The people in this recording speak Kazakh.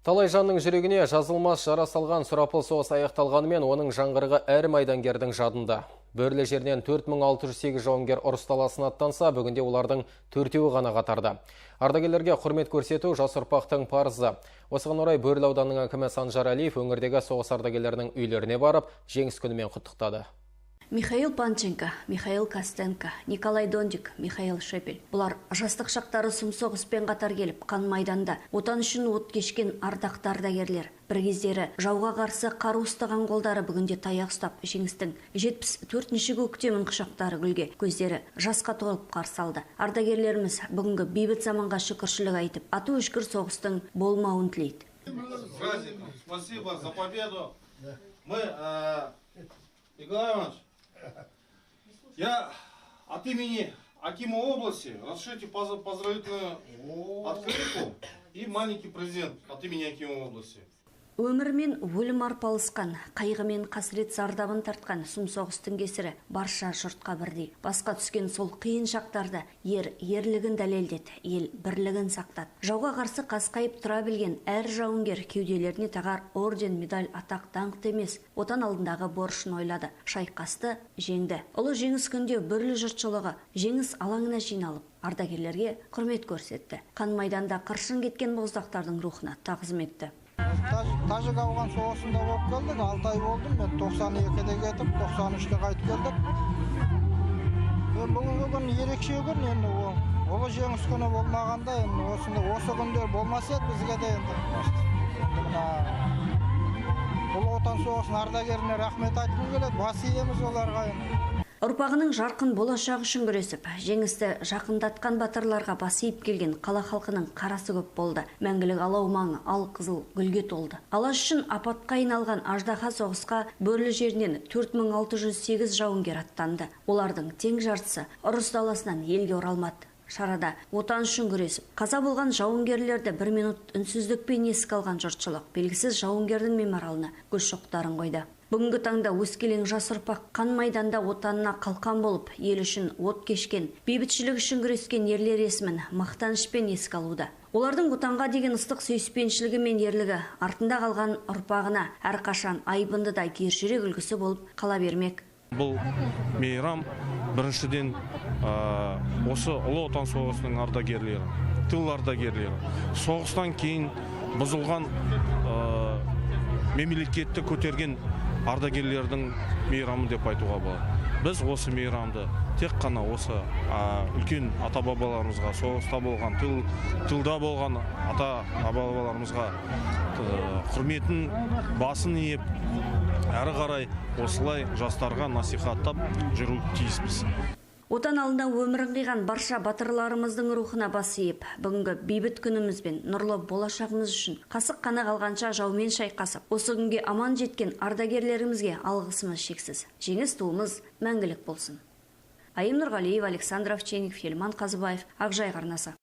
Талай жанның жүрегіне жазылмас жара салған сұрапыл соғыс аяқталғанымен оның жаңғырығы әр майдангердің жадында. Бөрлі жерінен 4608 жауынгер ұрыс даласына аттанса, бүгінде олардың 4-еуі ғана қатарда. Ардагерлерге құрмет көрсету жас ұрпақтың парызы. Осыған орай Бөрлі ауданының әкімі Санжар Алиев өңірдегі соғыс ардагерлерінің үйлеріне барып, жеңіс күнімен құттықтады. Михаил Панченко, Михаил Костенко, Николай Дондик, Михаил Шепель. Бұлар жастық шақтары сұм соғыспен қатар келіп, қан майданда отан үшін от кешкен ардақты ардагерлер. Бір кездері жауға қарсы қару ұстаған қолдары бүгінде таяқ ұстап, жеңістің 74-ші көктемін құшақтары гүлге, көздері жасқа толып қарсы алды. Ардагерлеріміз бүгінгі бейбіт заманға шүкіршілік айтып, ату өшкір соғыстың болмауын тілейді. Спасибо за победу. Николай Иванович, я от имени Акима области разрешите поздравительную открытку и маленький презент от имени Акима области. Өмірмен өлім арпалысқан, қайғымен қасірет зардабын тартқан сұм соғыстың кесірі барша жұртқа бірдей. Басқа түскен сол қиын шақтарда ерлігін дәлелдеді, ел бірлігін сақтады. Жауға қарсы қасқайып тұра білген әр жауынгер кеуделеріне тағар орден, медаль, атақ, даңқ емес, отан алдындағы борышын ойлады. Шайқасты, жеңді. Ұлы жеңіс күнде Бөрлі жұртшылығы жеңіс алаңына жиналып, ардагерлерге құрмет көрсетті. Қан майданда қыршын кеткен боздақтардың рухына тағзым етті. Тәжік ауған соғысында болып келдік, 6 ай болдым, мен 92-де кетіп, 93-те қайтып келдік. Бүгінгі күн ерекше күн, енді ұлы жеңіс күні болмағанда, осы күндер болмас еді бізге де енді. Ұлы отан соғысының ардагеріне рахмет айтқым келеді, бас иеміз оларға енді. Ұрпағының жарқын болашақ үшін күресіп, жеңісті жақындатқан батырларға бас иіп келген қала халқының қарасы көп болды. Мәңгілік алау маңы ал қызыл гүлге толды. Алаш үшін апатқа айналған аждаһа соғысқа Бөрлі жерінен 4608 жауынгер аттанды. Олардың тең жартысы ұрыс даласынан елге оралмады. Шарада отан үшін күресіп, қаза болған жауынгерлерді 1 минут үнсіздікпен еске алған жұртшылық белгісіз жауынгердің мемориалына гүл шоқтарын қойды. Бүгінгі таңда өскелең жас ұрпақ қан майданда отанына қалқан болып, ел үшін от кешкен, бейбітшілік үшін күрескен ерлер есімін мақтанышпен еске алуда. Олардың отанға деген ыстық сүйіспеншілігі мен ерлігі артында қалған ұрпағына әрқашан айбынды да ержүрек үлгісі болып қала бермек. Бұл мейрам біріншіден осы ұлы отан соғысының ардагерлері, тыл ардагерлері, соғыстан кейін бұзылған мемлекетті көтерген ардагерлердің мейрамы деп айтуға болады. Біз осы мейрамды тек қана осы үлкен ата-бабаларымызға, соғыста болған, тылда болған ата-бабаларымызға құрметін басын иіп, әрі қарай осылай жастарға насихаттап жүру тиіспіз. Отан алдында өмірін қиған барша батырларымыздың рухына бас иіп, бүгінгі бейбіт күнімізбен нұрлы болашағымыз үшін қасық қаны қалғанша жаумен шайқасып, осы күнге аман жеткен ардагерлерімізге алғысымыз шексіз. Жеңіс туымыз мәңгілік болсын. Айым Нұрғалиев, Александр Овчинников, Елман Қазыбаев, Ақжайық арнасы.